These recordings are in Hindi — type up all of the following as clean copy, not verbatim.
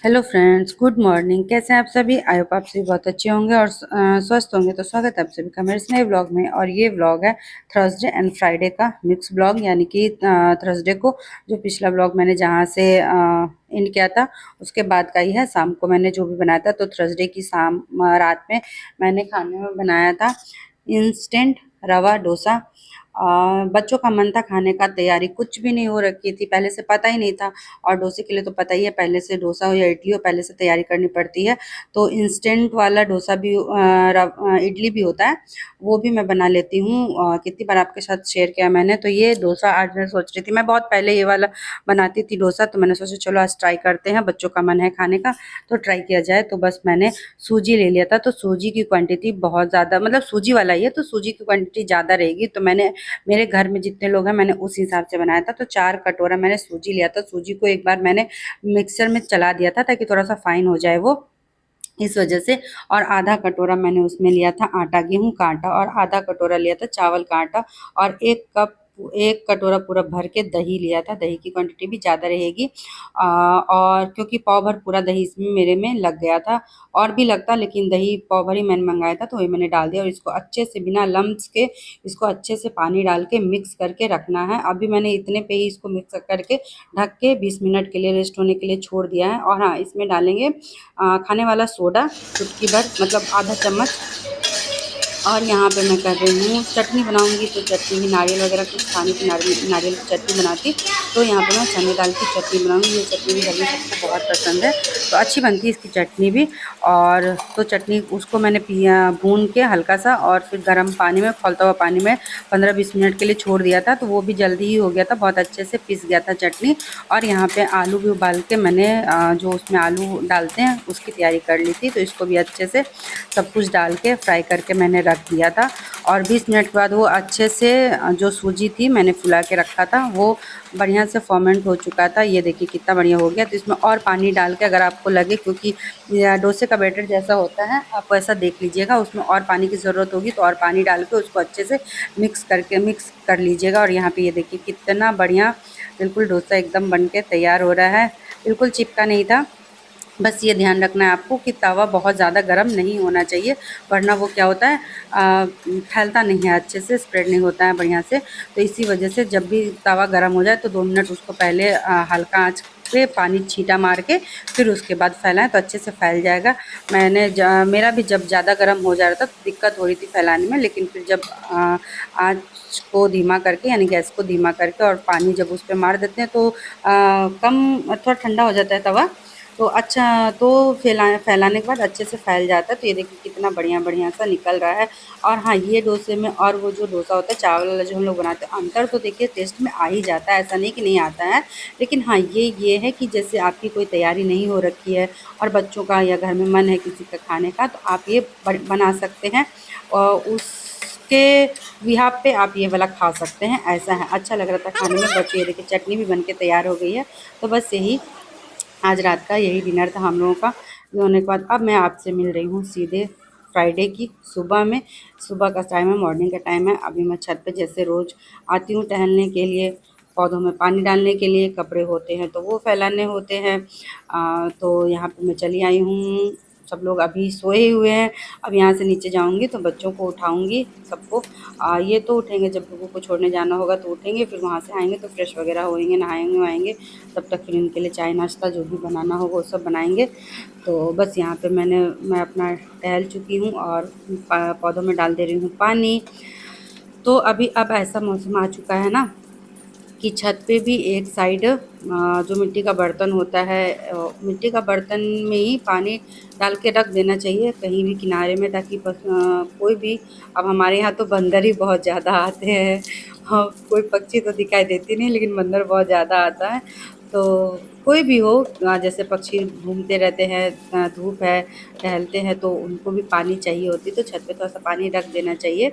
Hello friends, good morning. कैसे हैं आप सभी? आई होप आप सभी बहुत अच्छे होंगे और स्वस्थ होंगे। तो स्वागत है आप सभी का मेरे इस नए व्लॉग में। और ये व्लॉग है थर्सडे एंड फ्राइडे का मिक्स व्लॉग, यानी कि थर्सडे को जो पिछला व्लॉग मैंने जहाँ से एंड किया था उसके बाद का ही है। शाम को मैंने जो भी बनाया था, तो थर्सडे की शाम रात में मैंने खाने में बनाया था इंस्टेंट रवा डोसा। बच्चों का मन था खाने का, तैयारी कुछ भी नहीं हो रखी थी, पहले से पता ही नहीं था। और डोसे के लिए तो पता ही है, पहले से डोसा हो या इडली हो पहले से तैयारी करनी पड़ती है। तो इंस्टेंट वाला डोसा भी इडली भी होता है, वो भी मैं बना लेती हूँ। कितनी बार आपके साथ शेयर किया मैंने। तो ये डोसा आज मैं सोच रही थी, मैं बहुत पहले ये वाला बनाती थी डोसा, तो मैंने सोचा चलो आज ट्राई करते हैं, बच्चों का मन है खाने का तो ट्राई किया जाए। तो बस मैंने सूजी ले लिया था, तो सूजी की क्वांटिटी बहुत ज़्यादा, मतलब सूजी वाला ही है तो सूजी की क्वांटिटी ज़्यादा रहेगी। तो मैंने, मेरे घर में जितने लोग हैं मैंने उस हिसाब से बनाया था। तो 4 कटोरा मैंने सूजी लिया था। सूजी को एक बार मैंने मिक्सर में चला दिया था ताकि थोड़ा सा फाइन हो जाए वो, इस वजह से। और आधा कटोरा मैंने उसमें लिया था आटा, गेहूं का आटा, और आधा कटोरा लिया था चावल का आटा, और 1 कटोरा पूरा भर के दही लिया था। दही की क्वांटिटी भी ज़्यादा रहेगी। और क्योंकि पाव भर पूरा दही इसमें मेरे में लग गया था, और भी लगता, लेकिन दही पाव भर ही मैंने मंगाया था तो वही मैंने डाल दिया। और इसको अच्छे से बिना लम्स के, इसको अच्छे से पानी डाल के मिक्स करके रखना है। अभी मैंने इतने पे ही इसको मिक्स करके ढक के 20 मिनट के लिए रेस्ट होने के लिए छोड़ दिया है। और हाँ, इसमें डालेंगे खाने वाला सोडा चुटकी भर, मतलब आधा चम्मच। और यहाँ पे मैं कर रही हूँ चटनी बनाऊँगी, तो चटनी भी नारियल वगैरह कुछ खाने की नारियल की चटनी बनाती, तो यहाँ पे मैं चने दाल की चटनी बनाऊँगी। ये चटनी भी घर में सबको बहुत पसंद है, तो अच्छी बनती है इसकी चटनी भी। और तो चटनी उसको मैंने पिया भून के हल्का सा, और फिर गर्म पानी में, खौलता हुआ पानी में 15-20 मिनट के लिए छोड़ दिया था, तो वो भी जल्दी ही हो गया था, बहुत अच्छे से पिस गया था चटनी। और यहाँ पे आलू भी उबाल के मैंने जो उसमें आलू डालते हैं उसकी तैयारी कर ली थी, तो इसको भी अच्छे से सब कुछ डाल के फ्राई करके मैंने रख दिया था। और 20 मिनट के बाद वो अच्छे से जो सूजी थी मैंने फुला के रखा था वो बढ़िया से फर्मेंट हो चुका था। ये देखिए कितना बढ़िया हो गया। तो इसमें और पानी डाल के, अगर आपको लगे, क्योंकि डोसे का बैटर जैसा होता है आप वैसा देख लीजिएगा, उसमें और पानी की ज़रूरत होगी तो और पानी डाल के उसको अच्छे से मिक्स कर लीजिएगा। और यहाँ पे ये देखिए कितना बढ़िया बिल्कुल डोसा एकदम बन के तैयार हो रहा है, बिल्कुल चिपका नहीं था। बस ये ध्यान रखना है आपको कि तवा बहुत ज़्यादा गर्म नहीं होना चाहिए, वरना वो क्या होता है, फैलता नहीं है अच्छे से, स्प्रेड नहीं होता है बढ़िया से। तो इसी वजह से जब भी तवा गर्म हो जाए तो 2 मिनट उसको पहले हल्का आंच पे पानी छींटा मार के फिर उसके बाद फैलाएं, तो अच्छे से फैल जाएगा। मेरा भी जब ज़्यादा गर्म हो जा रहा था तो दिक्कत हो रही थी फैलाने में, लेकिन फिर जब आँच को धीमा करके, यानी गैस को धीमा करके, और पानी जब उस पे मार देते हैं तो कम, थोड़ा ठंडा हो जाता है तवा, तो अच्छा, तो फैलाने के बाद अच्छे से फैल जाता है। तो ये देखिए कितना बढ़िया सा निकल रहा है। और हाँ, ये डोसे में और वो जो डोसा होता है चावल वाला जो हम लोग बनाते हैं, अंतर तो देखिए टेस्ट में आ ही जाता है, ऐसा नहीं कि नहीं आता है। लेकिन हाँ, ये है कि जैसे आपकी कोई तैयारी नहीं हो रखी है और बच्चों का या घर में मन है किसी का खाने का, तो आप ये बना सकते हैं, और उसके बिहाफ पे आप ये वाला खा सकते हैं। ऐसा है, अच्छा लग रहा था खाने में। बच्चे, ये देखिए चटनी भी बन के तैयार हो गई है। तो बस यही आज रात का यही डिनर था हम लोगों का। ये होने के बाद अब मैं आपसे मिल रही हूँ सीधे फ्राइडे की सुबह में। सुबह का टाइम है, मॉर्निंग का टाइम है। अभी मैं छत पे जैसे रोज़ आती हूँ टहलने के लिए, पौधों में पानी डालने के लिए, कपड़े होते हैं तो वो फैलाने होते हैं। तो यहाँ पे मैं चली आई हूँ। सब लोग अभी सोए हुए हैं। अब यहाँ से नीचे जाऊँगी तो बच्चों को उठाऊँगी सबको। ये तो उठेंगे जब लोगों को छोड़ने जाना होगा तो उठेंगे, फिर वहाँ से आएँगे तो फ्रेश वगैरह होएंगे, नहाएँगे वाएँगे, तब तक फिर इनके लिए चाय नाश्ता जो भी बनाना होगा वो सब बनाएँगे। तो बस यहाँ पे मैं अपना टहल चुकी हूँ और पौधों में डाल दे रही हूँ पानी। तो अभी अब ऐसा मौसम आ चुका है ना कि छत पे भी एक साइड जो मिट्टी का बर्तन होता है, मिट्टी का बर्तन में ही पानी डाल के रख देना चाहिए कहीं भी किनारे में, ताकि कोई भी, अब हमारे यहाँ तो बंदर ही बहुत ज़्यादा आते हैं। हाँ, कोई पक्षी तो दिखाई देती नहीं, लेकिन बंदर बहुत ज़्यादा आता है। तो कोई भी हो, जैसे पक्षी घूमते रहते हैं, धूप है, टहलते हैं, तो उनको भी पानी चाहिए होती है, तो छत पे थोड़ा सा पानी रख देना चाहिए।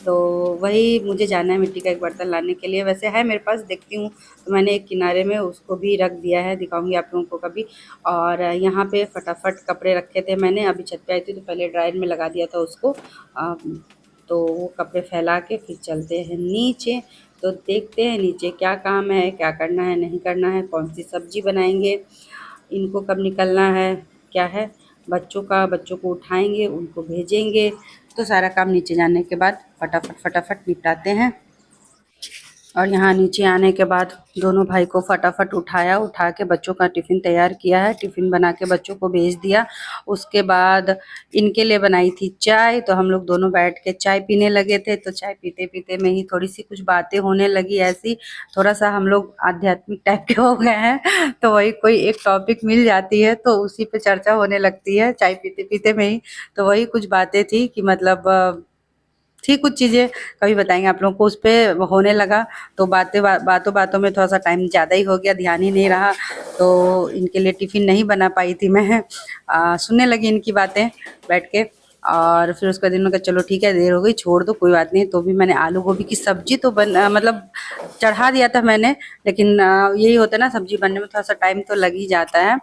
तो वही मुझे जाना है मिट्टी का एक बर्तन लाने के लिए। वैसे है मेरे पास, देखती हूँ, तो मैंने एक किनारे में उसको भी रख दिया है, दिखाऊंगी आप लोगों को कभी। और यहाँ पे फटाफट कपड़े रखे थे मैंने, अभी छत पे आई थी तो पहले ड्रायर में लगा दिया था उसको। तो वो कपड़े फैला के फिर चलते हैं नीचे। तो देखते हैं नीचे क्या काम है, क्या करना है, नहीं करना है, कौन सी सब्जी बनाएंगे। इनको कब निकलना है, क्या है बच्चों को उठाएंगे, उनको भेजेंगे। तो सारा काम नीचे जाने के बाद फटाफट फटाफट निपटाते हैं। और यहाँ नीचे आने के बाद दोनों भाई को फटाफट उठा के बच्चों का टिफ़िन तैयार किया है, टिफ़िन बना के बच्चों को भेज दिया। उसके बाद इनके लिए बनाई थी चाय, तो हम लोग दोनों बैठ के चाय पीने लगे थे। तो चाय पीते पीते में ही थोड़ी सी कुछ बातें होने लगी, ऐसी थोड़ा सा हम लोग आध्यात्मिक टाइप के हो गए हैं। तो वही कोई एक टॉपिक मिल जाती है तो उसी पे चर्चा होने लगती है चाय पीते पीते में ही। तो वही कुछ बातें थी कि मतलब थी कुछ चीज़ें, कभी बताएंगे आप लोगों को। उस पे होने लगा तो बातों बातों में थोड़ा सा टाइम ज़्यादा ही हो गया, ध्यान ही नहीं रहा। तो इनके लिए टिफ़िन नहीं बना पाई थी मैं। सुनने लगी इनकी बातें बैठ के। और फिर उसके बाद इन्होंने कहा चलो ठीक है, देर हो गई, छोड़ दो, कोई बात नहीं। तो भी मैंने आलू गोभी की सब्जी तो मतलब चढ़ा दिया था मैंने, लेकिन यही होता है ना, सब्जी बनने में थोड़ा सा टाइम तो लग ही जाता है।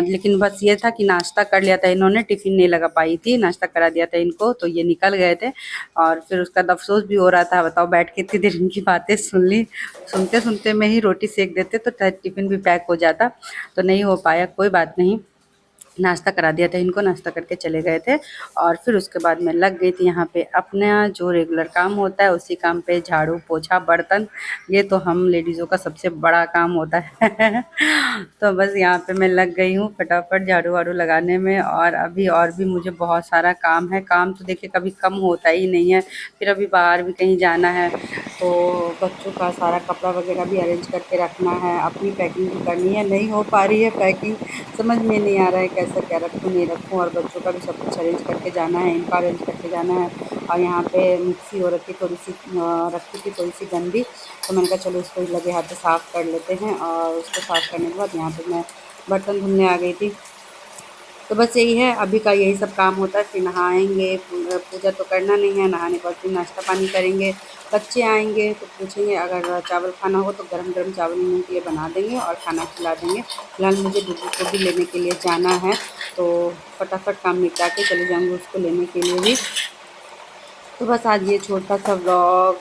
लेकिन बस ये था कि नाश्ता कर लिया था इन्होंने, टिफ़िन नहीं लगा पाई थी, नाश्ता करा दिया था इनको, तो ये निकल गए थे। और फिर उसका अफसोस भी हो रहा था, बताओ बैठ के इतनी देर इनकी बातें सुन ली। सुनते सुनते में ही रोटी सेक देते तो टिफ़िन भी पैक हो जाता, तो नहीं हो पाया, कोई बात नहीं। नाश्ता करा दिया था इनको, नाश्ता करके चले गए थे। और फिर उसके बाद मैं लग गई थी यहाँ पे अपना जो रेगुलर काम होता है उसी काम पे, झाड़ू पोछा बर्तन, ये तो हम लेडीज़ों का सबसे बड़ा काम होता है। तो बस यहाँ पे मैं लग गई हूँ फटाफट झाड़ू वाड़ू लगाने में। और अभी और भी मुझे बहुत सारा काम है, काम तो देखिए कभी कम होता ही नहीं है। फिर अभी बाहर भी कहीं जाना है तो बच्चों का सारा कपड़ा वगैरह भी अरेंज करके रखना है, अपनी पैकिंग भी करनी है, नहीं हो पा रही है पैकिंग, समझ में नहीं आ रहा है कैसा क्या रखूँ नहीं रखूँ। और बच्चों का भी सब कुछ अरेंज करके जाना है, इनका अरेंज करके जाना है। और यहाँ पे मिक्सी हो रखी थोड़ी सी, रखी थी थोड़ी सी गंदी, तो मैंने कहा चलो इसको लगे हाथ से साफ़ कर लेते हैं। और उसको साफ़ करने के बाद यहाँ पे मैं बर्तन धुलने आ गई थी। तो बस यही है, अभी का यही सब काम होता है। फिर नहाएंगे, पूजा तो करना नहीं है, नहाने के बाद फिर नाश्ता पानी करेंगे। बच्चे आएंगे तो पूछेंगे, अगर चावल खाना हो तो गरम गरम चावल उनके लिए बना देंगे और खाना खिला देंगे। फिलहाल मुझे डुगू को भी लेने के लिए जाना है, तो फटाफट काम निपटा के चले जाऊँगी उसको लेने के लिए भी। तो बस आज ये छोटा सा व्लॉग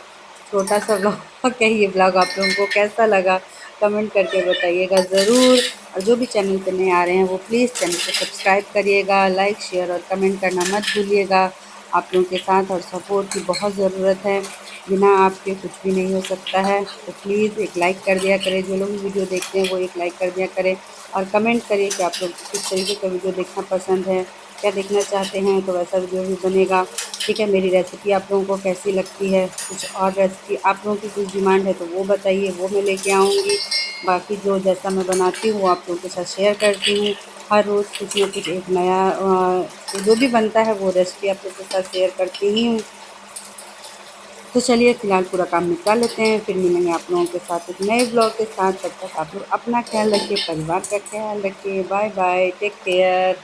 क्या ये व्लॉग आप लोगों को कैसा लगा कमेंट करके बताइएगा ज़रूर। और जो भी चैनल पे नए आ रहे हैं वो प्लीज़ चैनल को सब्सक्राइब करिएगा, लाइक शेयर और कमेंट करना मत भूलिएगा। आप लोगों के साथ और सपोर्ट की बहुत ज़रूरत है, बिना आपके कुछ भी नहीं हो सकता है। तो प्लीज़ एक लाइक कर दिया करें, जो लोग वीडियो देखते हैं वो एक लाइक कर दिया करें। और कमेंट करिए कि आप लोग को किस तरीके का वीडियो देखना पसंद है, क्या देखना चाहते हैं, तो वैसा वीडियो भी बनेगा। ठीक है, मेरी रेसिपी आप लोगों को कैसी लगती है, कुछ और रेसिपी आप लोगों की कुछ डिमांड है तो वो बताइए, वो मैं लेके आऊँगी। बाकी जो जैसा मैं बनाती हूँ वो आप लोगों के साथ शेयर करती हूँ। हर रोज़ कुछ ना कुछ एक नया जो भी बनता है वो रेसिपी आप लोगों के साथ शेयर करती ही हूँ। तो चलिए फ़िलहाल पूरा काम निपटा लेते हैं, फिर मिलेंगे आप लोगों के साथ एक नए ब्लॉग के साथ। तब तक आप लोग अपना ख्याल रखिए, परिवार का ख्याल रखिए। Bye bye, take care.